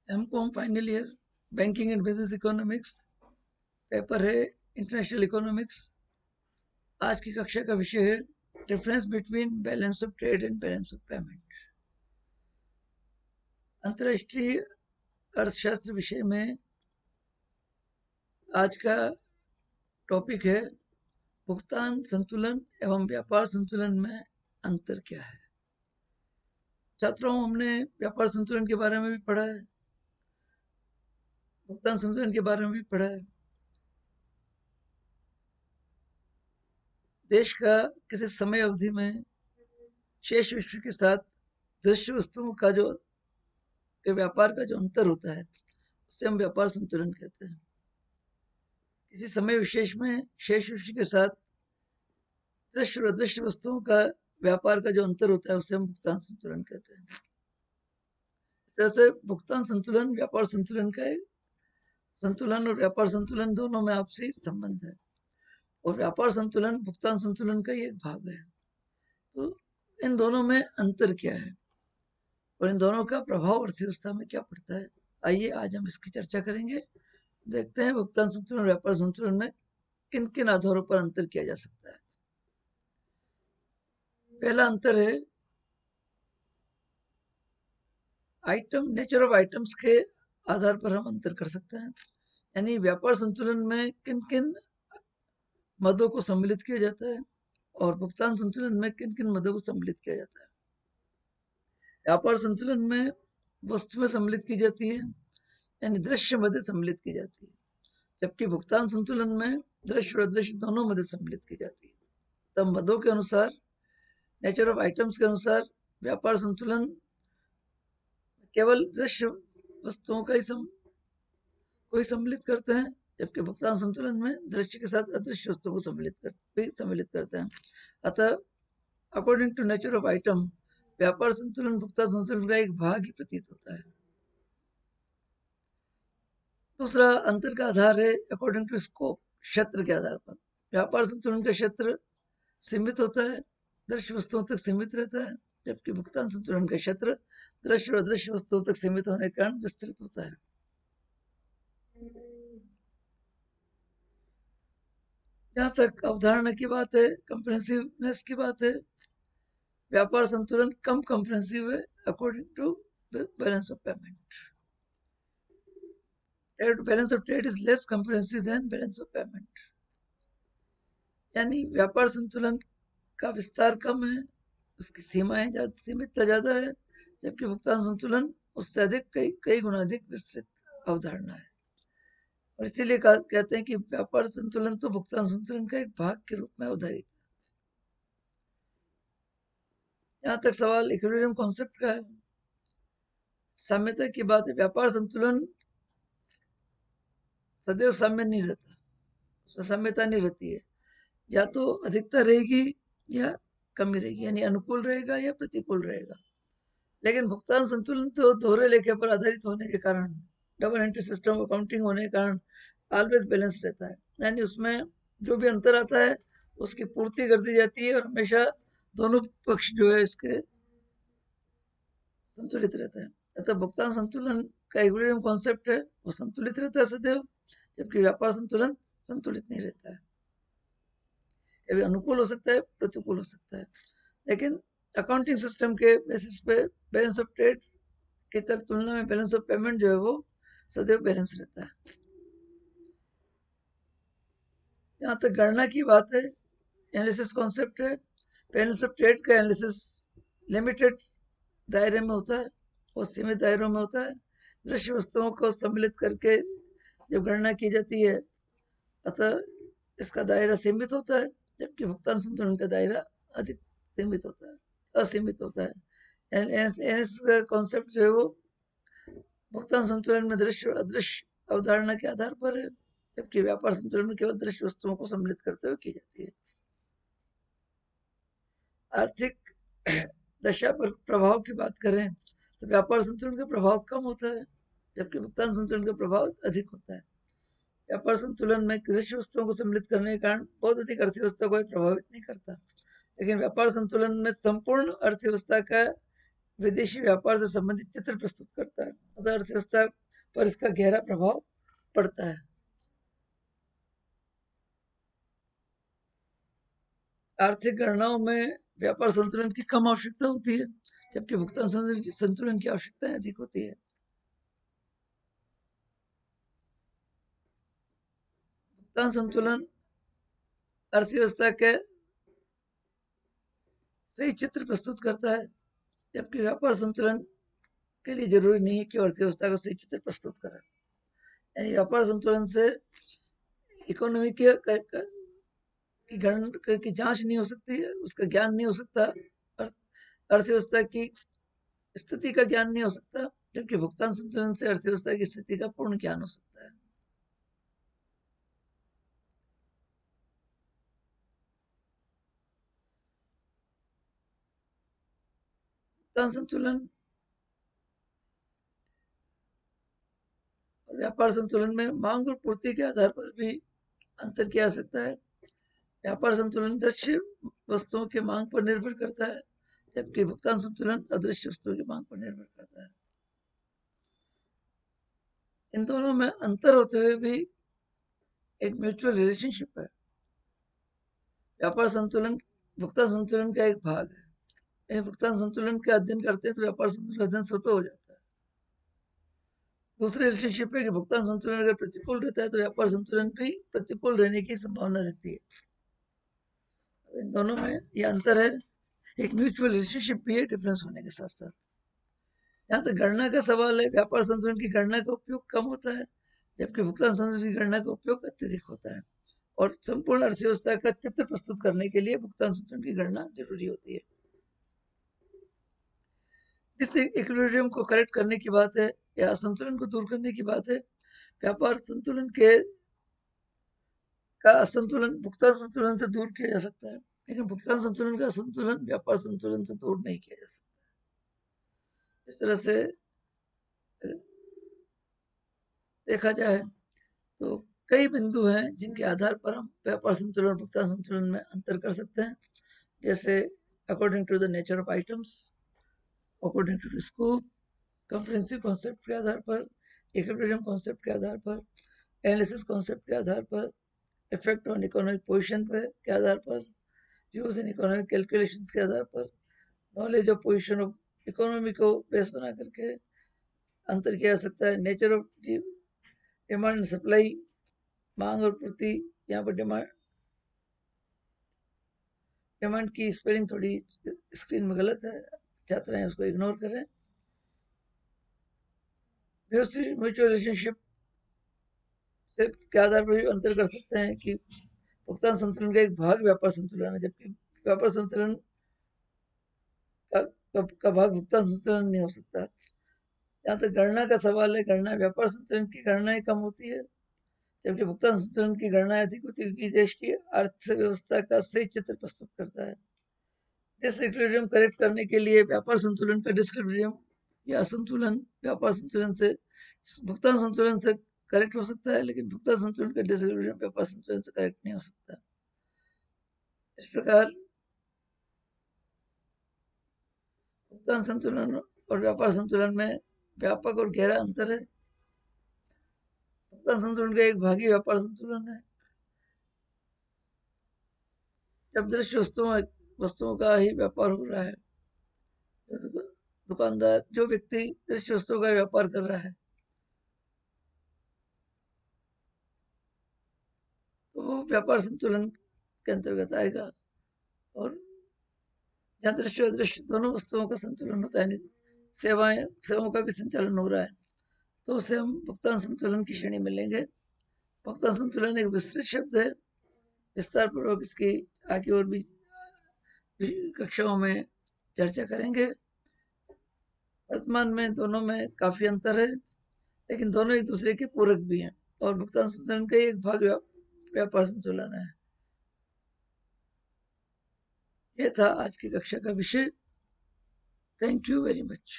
MCom final year, banking and business economics, paper है international economics. आज की कक्षा का विषय है difference between balance of trade and balance of payment. अंतर्राष्ट्रीय अर्थशास्त्र विषय में आज का टॉपिक है भुगतान संतुलन एवं व्यापार संतुलन में अंतर क्या है। छात्रों, हमने व्यापार संतुलन के बारे में भी पढ़ा है, भुगतान संतुलन के बारे में भी पढ़ा है। देश का किसी समय अवधि में शेष विश्व के साथ दृश्य वस्तुओं का जो व्यापार का जो अंतर होता है उसे हम व्यापार संतुलन कहते हैं। किसी समय विशेष में शेष विश्व के साथ दृश्य और अदृश्य वस्तुओं का व्यापार का जो अंतर होता है उसे हम भुगतान संतुलन कहते हैं। इस तरह से भुगतान संतुलन व्यापार संतुलन का एक संतुलन और व्यापार संतुलन दोनों में आपसी संबंध है, और व्यापार संतुलन भुगतान संतुलन का ही एक भाग है। तो इन दोनों में अंतर क्या है और इन दोनों का प्रभाव अर्थव्यवस्था में क्या पड़ता है, आइए आज हम इसकी चर्चा करेंगे। देखते हैं भुगतान संतुलन और व्यापार संतुलन में किन किन आधारों पर अंतर किया जा सकता है। पहला अंतर है आइटम, नेचर ऑफ आइटम्स के आधार पर हम अंतर कर सकते हैं। यानी व्यापार संतुलन में किन किन मदों को सम्मिलित किया जाता है और भुगतान संतुलन में किन किन मदों को सम्मिलित किया जाता है। व्यापार संतुलन में वस्तुएं सम्मिलित की जाती है, यानी दृश्य मदें सम्मिलित की जाती है, जबकि भुगतान संतुलन में दृश्य और अदृश्य दोनों मदें सम्मिलित की जाती है। तब मदों के अनुसार, नेचर ऑफ आइटम्स के अनुसार व्यापार संतुलन केवल दृश्य वस्तुओं का ही सम्मिलित करते हैं, जबकि भुगतान संतुलन में दृश्य के साथ अदृश्य वस्तुओं को सम्मिलित करते हैं। अतः according to nature of item व्यापार संतुलन भुगतान संतुलन का एक भाग ही प्रतीत होता है। दूसरा अंतर का आधार है अकॉर्डिंग टू स्कोप, क्षेत्र के आधार पर। व्यापार संतुलन का क्षेत्र सीमित होता है, दृश्य वस्तुओं तक सीमित रहता है, जबकि भुगतान संतुलन का क्षेत्र दृश्य और अदृश्य वस्तुओं तक सीमित होने के कारण विस्तृत होता है। जहाँ तक अवधारणा की बात है, कंप्रेहेंसिवनेस की बात है, व्यापार संतुलन कम कंप्रेहेंसिव है according to balance of payment. Balance of trade is less comprehensive than balance of payment. यानी व्यापार संतुलन का विस्तार कम है, उसकी सीमाएं सीमितता ज्यादा है, जबकि भुगतान संतुलन उससे अधिक कई गुना अधिक विस्तृत अवधारणा है। और इसीलिए कहते हैं कि व्यापार संतुलन तो भुगतान संतुलन का एक भाग के रूप में अवधारित है। यहाँ तक सवाल इक्विलिब्रियम कॉन्सेप्ट का है, साम्यता की बात है। व्यापार संतुलन सदैव साम्य नहीं रहता, उसमें साम्यता नहीं रहती है, या तो अधिकता रहेगी या कमी रहेगी, यानी अनुकूल रहेगा या प्रतिकूल रहेगा। लेकिन भुगतान संतुलन तो दोहरे लेखे पर आधारित होने के कारण, डबल एंट्री सिस्टम अकाउंटिंग होने के कारण ऑलवेज बैलेंस रहता है, यानी उसमें जो भी अंतर आता है उसकी पूर्ति कर दी जाती है और हमेशा दोनों पक्ष जो है इसके संतुलित रहता है। अतः भुगतान संतुलन का इक्विलिब्रियम कॉन्सेप्ट है, वो संतुलित रहता है सदैव, जबकि व्यापार संतुलन संतुलित नहीं रहता है, कभी अनुकूल हो सकता है, प्रतिकूल हो सकता है। लेकिन अकाउंटिंग सिस्टम के बेसिस पे बैलेंस ऑफ ट्रेड की तुलना में बैलेंस ऑफ पेमेंट जो है वो सदैव बैलेंस रहता है। यहाँ तक गणना की बात है, एनालिसिस कॉन्सेप्ट है। बैलेंस ऑफ ट्रेड का एनालिसिस लिमिटेड दायरे में होता है और सीमित दायरों में होता है। दृश्य वस्तुओं को सम्मिलित करके जब गणना की जाती है, अतः इसका दायरा सीमित होता है, जबकि भुगतान संतुलन का दायरा अधिक सीमित होता है, असीमित होता है। एनालिसिस का कॉन्सेप्ट जो है वो भुगतान संतुलन में दृश्य और अदृश्य अवधारणा के आधार पर है, जबकि व्यापार संतुलन में केवल दृश्य वस्तुओं को सम्मिलित करते हुए की जाती है। आर्थिक दशा पर प्रभाव की बात करें तो व्यापार संतुलन का प्रभाव कम होता है, जबकि भुगतान संतुलन का प्रभाव अधिक होता है। व्यापार संतुलन में कृषि वस्तुओं को सम्मिलित करने के कारण बहुत अधिक अर्थव्यवस्था को प्रभावित नहीं करता, लेकिन व्यापार संतुलन में संपूर्ण अर्थव्यवस्था का विदेशी व्यापार से संबंधित चित्र प्रस्तुत करता है। अतः अर्थव्यवस्था पर इसका गहरा प्रभाव पड़ता है। आर्थिक गणनाओं में व्यापार संतुलन की कम आवश्यकता होती है, जबकि भुगतान संतुलन की आवश्यकता अधिक होती है। भुगतान संतुलन अर्थव्यवस्था के सही चित्र प्रस्तुत करता है, जबकि व्यापार संतुलन के लिए जरूरी नहीं है कि अर्थव्यवस्था का सही चित्र प्रस्तुत करे। यानी व्यापार संतुलन से इकोनॉमी की गणना की जांच नहीं हो सकती है, उसका ज्ञान नहीं हो सकता, अर्थव्यवस्था की स्थिति का ज्ञान नहीं हो सकता, जबकि भुगतान संतुलन से अर्थव्यवस्था की स्थिति का पूर्ण ज्ञान हो सकता है। भुगतान संतुलन और व्यापार संतुलन में मांग और पूर्ति के आधार पर भी अंतर किया जा सकता है। व्यापार संतुलन दृश्य वस्तुओं की मांग पर निर्भर करता है, जबकि भुगतान संतुलन अदृश्य वस्तुओं की मांग पर निर्भर करता है। इन दोनों में अंतर होते हुए भी एक म्यूचुअल रिलेशनशिप है। व्यापार संतुलन भुगतान संतुलन का एक भाग है। यदि भुगतान संतुलन का अध्ययन करते हैं तो व्यापार संतुलन का अध्ययन स्वतः हो जाता है। दूसरी रिलेशनशिप है कि भुगतान संतुलन अगर प्रतिकूल रहता है तो व्यापार संतुलन भी प्रतिकूल रहने की संभावना रहती है। इन दोनों में ये अंतर है, एक म्यूचुअल रिलेशनशिप भी है डिफरेंस होने के साथ साथ। जहाँ तक गणना का सवाल है, व्यापार संतुलन की गणना का उपयोग कम होता है, जबकि भुगतान संतुलन की गणना का उपयोग अत्यधिक होता है। और संपूर्ण अर्थव्यवस्था का चित्र प्रस्तुत करने के लिए भुगतान संतुलन की गणना जरूरी होती है। इस इक्विलिब्रियम को करेक्ट करने की बात है या असंतुलन को दूर करने की बात है। व्यापार संतुलन का असंतुलन भुगतान संतुलन से दूर किया जा सकता है, लेकिन भुगतान संतुलन का असंतुलन व्यापार संतुलन से दूर नहीं किया जा सकता। इस तरह से देखा जाए तो कई बिंदु हैं जिनके आधार पर हम व्यापार संतुलन और भुगतान संतुलन में अंतर कर सकते हैं, जैसे according to the nature of items, according to scope, comprehensive concept के आधार पर, इक्विलिब्रियम कॉन्सेप्ट के आधार पर, एनालिसिस कॉन्सेप्ट के आधार पर, इफेक्ट ऑन इकोनॉमिक पोजीशन के आधार पर, यूज इन इकोनॉमिक कैलकुलेशंस के आधार पर, knowledge of position of economy को बेस बना करके अंतर किया जा सकता है। Nature of demand and supply, मांग और पूर्ति, यहाँ पर डिमांड की स्पेलिंग थोड़ी स्क्रीन में गलत है, छात्र हैं उसको इग्नोर करें। म्यूचुअल रिलेशनशिप से के आधार पर भी अंतर कर सकते हैं कि भुगतान संतुलन का एक भाग व्यापार संतुलन है, जबकि व्यापार संतुलन का भाग भुगतान संतुलन नहीं हो सकता। जहाँ तक गणना का सवाल है, गणना व्यापार संतुलन की गणनाएं कम होती है, जबकि भुगतान संतुलन की गणनाएं अधिक होती है, क्योंकि देश की अर्थव्यवस्था का सही चित्र प्रस्तुत करता है। डिसइक्विलिब्रियम करेक्ट करने के लिए व्यापार संतुलन का डिसइक्विलिब्रियम या असंतुलन व्यापार संतुलन से भुगतान संतुलन से करेक्ट हो सकता है, लेकिन भुगतान संतुलन का डिसइक्विलिब्रियम व्यापार संतुलन से करेक्ट नहीं हो सकता। इस प्रकार भुगतान संतुलन और व्यापार संतुलन में व्यापक और गहरा अंतर है। भुगतान संतुलन का एक भागी व्यापार संतुलन है। जब दृश्य वस्तुओं का ही व्यापार हो रहा है, दुकानदार जो व्यक्ति दृश्य वस्तुओं का व्यापार कर रहा है, तो वो व्यापार संतुलन के अंतर्गत आएगा। और जहाँ दृश्य अदृश्य दोनों वस्तुओं का संतुलन होता है, सेवाओं का भी संचालन हो रहा है, तो उसे हम भुगतान संतुलन की श्रेणी में लेंगे। भुगतान संतुलन एक विस्तृत शब्द है, विस्तार पूर्वक इसकी आगे और भी कक्षाओं में चर्चा करेंगे। वर्तमान में दोनों में काफी अंतर है, लेकिन दोनों एक दूसरे के पूरक भी हैं, और भुगतान संतुलन का एक भाग व्यापार संतुलन है। यह था आज की कक्षा का विषय। Thank you very much.